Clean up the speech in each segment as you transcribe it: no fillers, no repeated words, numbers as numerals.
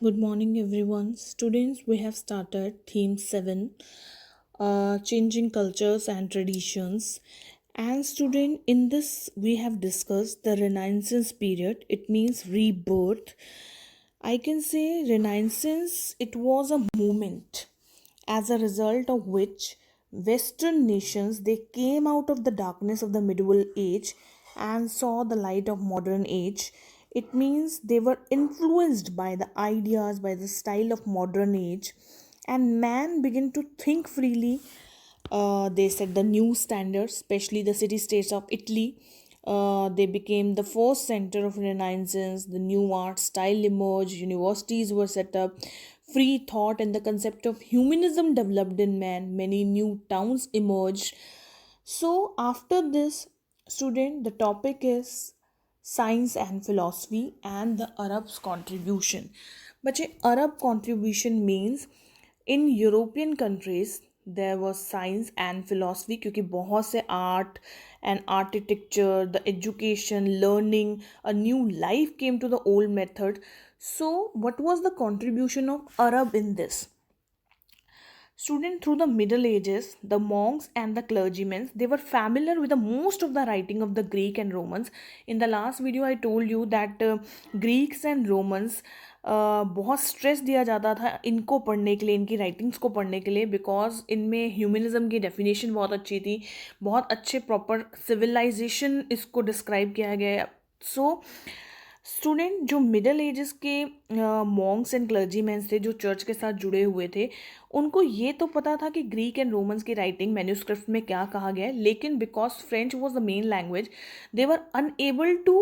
Good morning, everyone. Students, we have started Theme 7, changing cultures and traditions. And student, in this, we have discussed the Renaissance period. It means rebirth. I can say Renaissance, it was a movement as a result of which Western nations they came out of the darkness of the medieval age and saw the light of modern age. It means they were influenced by the ideas, by the style of modern age, and man began to think freely. They set the new standards, especially the city states of Italy. They became the first center of Renaissance. The new art style emerged, universities were set up, free thought and the concept of humanism developed in man. Many new towns emerged. So, after this, student, the topic is science and philosophy and the Arab's contribution. But Arab contribution means in European countries there was science and philosophy क्योंकि बहुत से art and architecture the education learning a new life came to the old method so what was the contribution of Arab in this Student, through the Middle Ages, the monks and the clergymen, they were familiar with the most of the writing of the Greek and Romans. In the last video, I told you that Greeks and Romans बहुत stress दिया जाता था इनको पढ़ने के लिए, इनकी writings को पढ़ने के लिए, बिकॉज इनमें ह्यूमनिज्म की डेफिनेशन बहुत अच्छी थी, बहुत अच्छे प्रॉपर सिविलाइजेशन इसको डिस्क्राइब किया गया है. सो स्टूडेंट, जो मिडल एजेस के मॉन्क्स एंड क्लर्जीमैन थे जो चर्च के साथ जुड़े हुए थे, उनको ये तो पता था कि ग्रीक एंड रोमन्स की राइटिंग मैन्यूस्क्रिप्ट में क्या कहा गया है, लेकिन because French was the main language they were unable to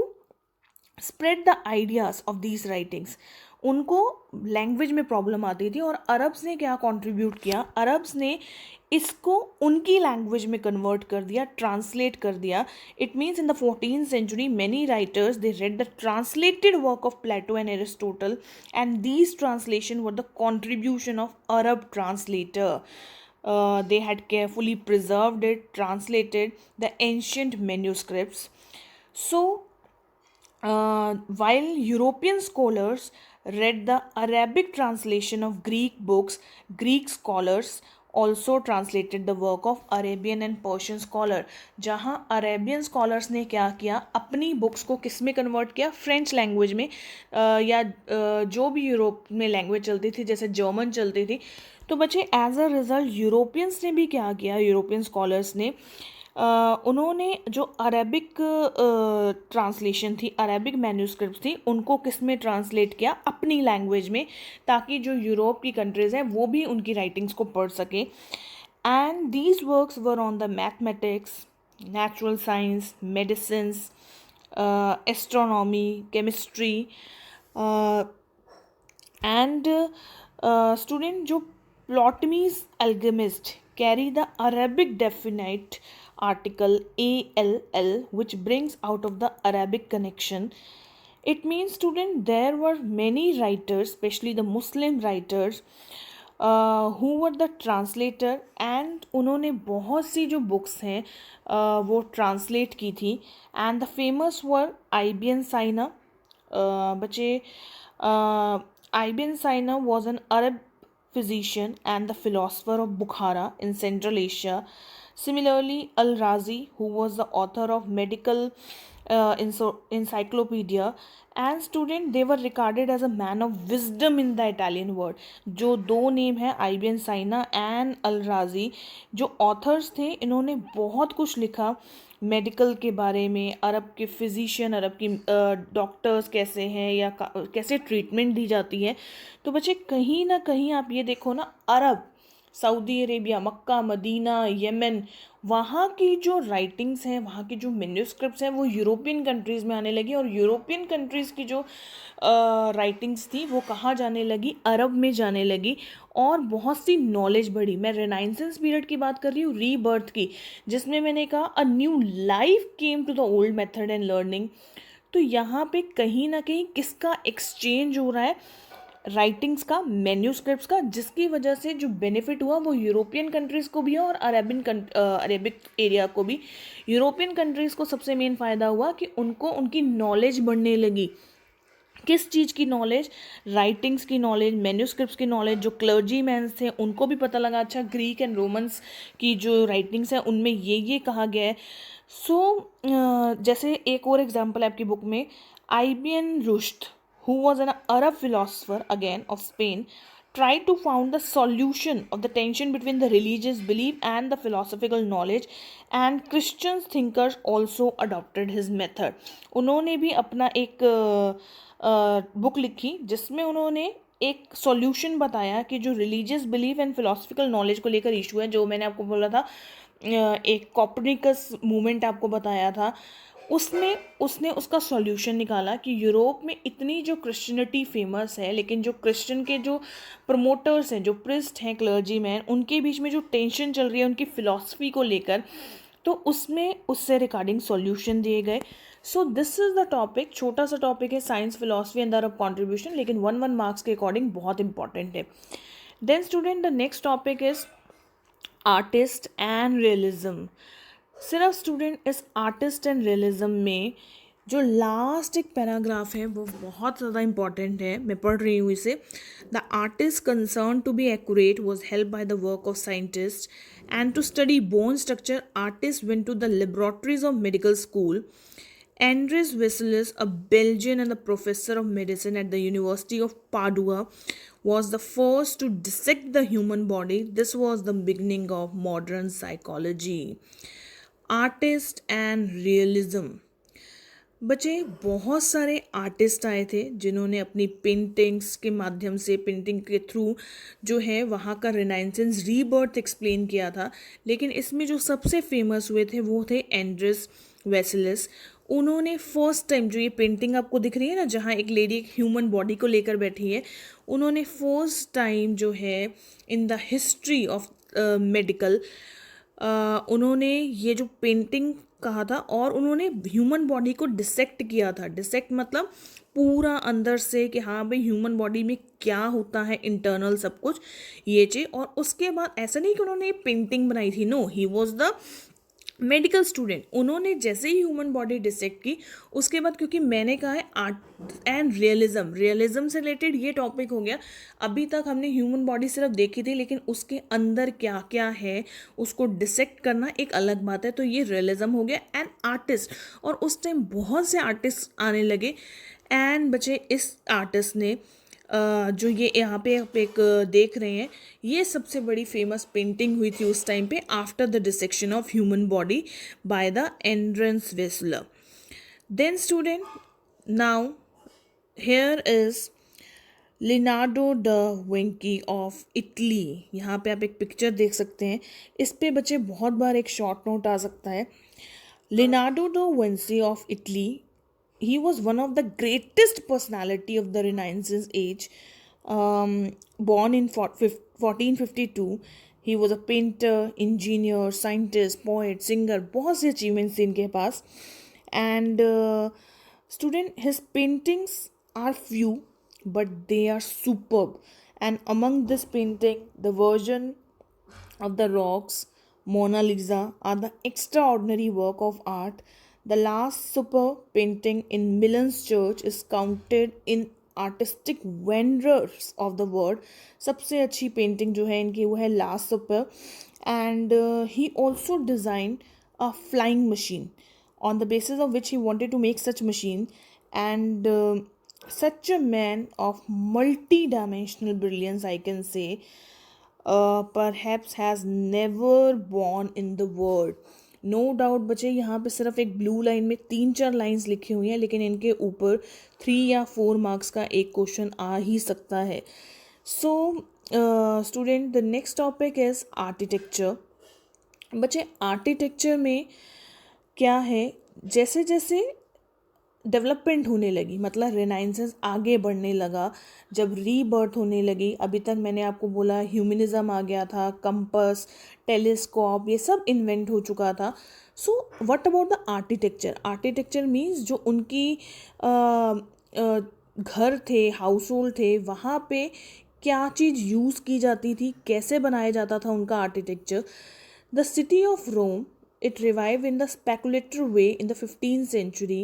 spread the ideas of these writings. उनको लैंग्वेज में प्रॉब्लम आती थी और अरब्स ने क्या कंट्रीब्यूट किया, अरब्स ने इसको उनकी लैंग्वेज में कन्वर्ट कर दिया, ट्रांसलेट कर दिया. It means in the 14th century many writers they read the translated work of Plato and Aristotle, and these translation were the contribution of Arab translator. They had carefully preserved it, translated the ancient manuscripts. So while European scholars read the Arabic translation of Greek books, Greek scholars also translated the work of Arabian and Persian scholar. जहाँ Arabian scholars ने क्या किया, अपनी books को किस में convert किया, French language में, या जो भी यूरोप में लैंग्वेज चलती थी, जैसे जर्मन चलती थी. तो बच्चे एज अ रिजल्ट यूरोपियंस ने भी क्या किया, यूरोपियन स्कॉलर्स ने उन्होंने जो अरेबिक ट्रांसलेशन थी, अरेबिक मैन्यूस्क्रिप्ट थी, उनको किस में ट्रांसलेट किया, अपनी लैंग्वेज में, ताकि जो यूरोप की कंट्रीज़ हैं वो भी उनकी राइटिंग्स को पढ़ सकें. And these works were on the mathematics, natural science, medicines, astronomy, chemistry and student, जो प्लॉटमीज alchemist carry the Arabic definite article ALL, which brings out of the Arabic connection. It means, student, there were many writers, especially the Muslim writers, who were the translator, and उन्होंने बहुत सी जो books हैं वो translate की थी. And the famous were Ibn Sina. बच्चे, Ibn Sina was an Arab physician and the philosopher of Bukhara in Central Asia. Similarly, Al-Razi, who was the author of medical encyclopedia, and student, they were regarded as a man of wisdom in the Italian world. जो दो name है, आइबियन Saina and अल राजी, जो authors थे, इन्होंने बहुत कुछ लिखा मेडिकल के बारे में, अरब के फिजिशियन, अरब की डॉक्टर्स कैसे हैं या कैसे ट्रीटमेंट दी जाती है. तो बच्चे, कहीं ना कहीं आप ये देखो ना, अरब, सऊदी अरेबिया, मक्का, मदीना, यमन, वहाँ की जो राइटिंग्स हैं, वहाँ की जो मैन्यूस्क्रिप्ट्स हैं, वो यूरोपियन कंट्रीज़ में आने लगी, और यूरोपियन कंट्रीज़ की जो राइटिंग्स थी वो कहाँ जाने लगी, अरब में जाने लगी, और बहुत सी नॉलेज बढ़ी. मैं रेनाइंसेंस पीरियड की बात कर रही हूँ, रीबर्थ की, जिसमें मैंने कहा a new life came to the old method and learning. तो यहाँ पे कहीं ना कहीं किसका एक्सचेंज हो रहा है, राइटिंग्स का, मैन्यूस्क्रिप्ट्स का, जिसकी वजह से जो बेनिफिट हुआ वो यूरोपियन कंट्रीज़ को भी है और अरेबिक एरिया को भी. यूरोपियन कंट्रीज़ को सबसे मेन फ़ायदा हुआ कि उनको उनकी नॉलेज बढ़ने लगी, किस चीज़ की नॉलेज, राइटिंग्स की नॉलेज, मैन्यूस्क्रिप्ट्स की नॉलेज, जो क्लर्जी मैंस थे उनको भी पता लगा, अच्छा ग्रीक एंड रोमन्स की जो राइटिंग्स हैं उनमें ये कहा गया है। जैसे एक और एग्जांपल है आपकी बुक में, आइबियन Rushd, who was an Arab philosopher again of Spain, tried to found the solution of the tension between the religious belief and the philosophical knowledge, and Christian thinkers also adopted his method. उन्होंने भी अपना एक book लिखी जिसमें उन्होंने एक solution बताया कि जो religious belief and philosophical knowledge को लेकर इशू है, जो मैंने आपको बोला था एक कॉपरनिकस मूवमेंट आपको बताया था, उसमें उसने उसका सॉल्यूशन निकाला कि यूरोप में इतनी जो क्रिश्चियनिटी फेमस है, लेकिन जो क्रिश्चियन के जो प्रमोटर्स हैं, जो प्रिस्ट हैं, क्लर्जी मैन, उनके बीच में जो टेंशन चल रही है उनकी फ़िलॉसफी को लेकर, तो उसमें उससे रिगार्डिंग सॉल्यूशन दिए गए। So this is the topic, छोटा सा टॉपिक है science philosophy and Arab contribution, लेकिन 1 मार्क्स के अकॉर्डिंग बहुत इंपॉर्टेंट है। Then student, the next topic is artist and realism. सिर्फ स्टूडेंट इस आर्टिस्ट एंड रियलिज्म में जो लास्ट एक पैराग्राफ है वो बहुत ज़्यादा इंपॉर्टेंट है, मैं पढ़ रही हूँ इसे। The artist concern to be accurate was help by the work of scientist, and to study bone structure artist went to the laboratories of medical school. Andres Vesalius, a Belgian and the professor of medicine at the University of Padua, was the first to dissect the human body. This was the beginning of modern psychology. Artist and realism. बच्चे, बहुत सारे artist आए थे जिन्होंने अपनी paintings के माध्यम से, पेंटिंग के थ्रू जो है वहाँ का रिनाइंसेंस रीबर्थ एक्सप्लेन किया था, लेकिन इसमें जो सबसे फेमस हुए थे वो थे एंड्रेस वेसेलियस। उन्होंने फर्स्ट टाइम, जो ये पेंटिंग आपको दिख रही है ना जहाँ एक लेडी एक ह्यूमन बॉडी को लेकर बैठी है, उन्होंने फर्स्ट टाइम जो है in the history of medical उन्होंने ये जो पेंटिंग कहा था, और उन्होंने ह्यूमन बॉडी को डिसेक्ट किया था। डिसेक्ट मतलब पूरा अंदर से कि हाँ भाई ह्यूमन बॉडी में क्या होता है, इंटरनल सब कुछ ये चीज़। और उसके बाद ऐसा नहीं कि उन्होंने पेंटिंग बनाई थी, no, he was the medical student. उन्होंने जैसे ही ह्यूमन बॉडी डिसेक्ट की, उसके बाद, क्योंकि मैंने कहा है आर्ट एंड रियलिज्म, रियलिज्म से रिलेटेड ये टॉपिक हो गया। अभी तक हमने ह्यूमन बॉडी सिर्फ देखी थी, लेकिन उसके अंदर क्या क्या है उसको डिसेक्ट करना एक अलग बात है, तो ये रियलिज्म हो गया। एंड आर्टिस्ट, और उस टाइम बहुत से आर्टिस्ट आने लगे। एंड बच्चे, इस आर्टिस्ट ने जो ये यहाँ पे आप एक देख रहे हैं, ये सबसे बड़ी फेमस पेंटिंग हुई थी उस टाइम पे, after the dissection of human body by the Andreas Vesalius. Then student, now here is Leonardo da Vinci of Italy. यहाँ पे आप एक पिक्चर देख सकते हैं, इस पे बच्चे बहुत बार एक शॉर्ट नोट आ सकता है। Leonardo the Vinci of Italy, he was one of the greatest personality of the Renaissance age. Born in 1452, he was a painter, engineer, scientist, poet, singer. बहुत से achievements थे इनके पास. And student, his paintings are few, but they are superb. And among this painting, the version of the rocks, Mona Lisa, are the extraordinary work of art. The last super painting in Milan's church is counted in artistic wonders of the world. सबसे अच्छी painting जो है इनकी वो है last super. And he also designed a flying machine on the basis of which he wanted to make such machine. And such a man of multi-dimensional brilliance, I can say, perhaps has never born in the world. No doubt बच्चे, यहाँ पे सिर्फ एक blue line में 3-4 lines लिखी हुई हैं, लेकिन इनके ऊपर 3 या 4 मार्क्स का एक क्वेश्चन आ ही सकता है। So student, the next topic is architecture. बच्चे, आर्किटेक्चर में क्या है, जैसे जैसे डेवलपमेंट होने लगी, मतलब रेनाइंसेंस आगे बढ़ने लगा, जब रीबर्थ होने लगी, अभी तक मैंने आपको बोला ह्यूमनिज्म आ गया था, कंपस, टेलीस्कोप, ये सब इन्वेंट हो चुका था। So what about the architecture? Architecture means जो उनकी घर थे, हाउस होल्ड थे, वहाँ पे क्या चीज़ यूज़ की जाती थी, कैसे बनाया जाता था उनका architecture. The city of Rome, it revived in the speculative way in the 15th century.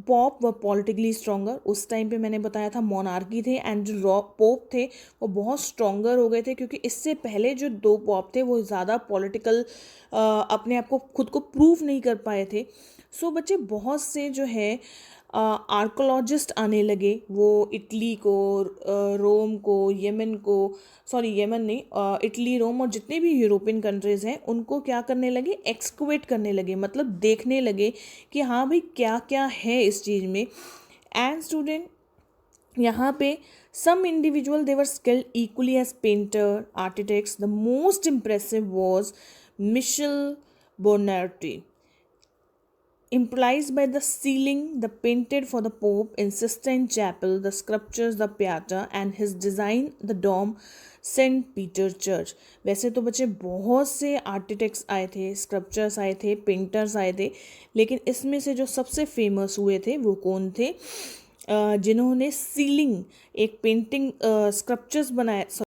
Pop व पॉलिटिकली स्ट्रॉन्गर, उस टाइम पे मैंने बताया था मोनार्की थे, एंड जो पोप थे वो बहुत स्ट्रॉन्गर हो गए थे, क्योंकि इससे पहले जो दो पॉप थे वो ज़्यादा पॉलिटिकल अपने आप को खुद को प्रूव नहीं कर पाए थे। सो बच्चे बहुत से जो है आर्कोलॉजिस्ट आने लगे, वो इटली को, रोम को, यमन को, सॉरी यमन नहीं, इटली, रोम और जितने भी यूरोपियन कंट्रीज़ हैं उनको क्या करने लगे, एक्सकवेट करने लगे, मतलब देखने लगे कि हाँ भाई क्या क्या है इस चीज़ में। एंड स्टूडेंट यहाँ पे some individual they were skilled equally as painter, architects. The most impressive was Michel Bonardi, implies by the ceiling, the painted for the Pope in Sistine Chapel, the sculptures, the Pieta, and his design, the dome, Saint Peter church. वैसे तो बच्चे बहुत से architects आए थे, sculptures आए थे, painters आए थे, लेकिन इसमें से जो सबसे फेमस हुए थे वो कौन थे, जिन्होंने सीलिंग एक पेंटिंग स्कल्पचर्स बनाए,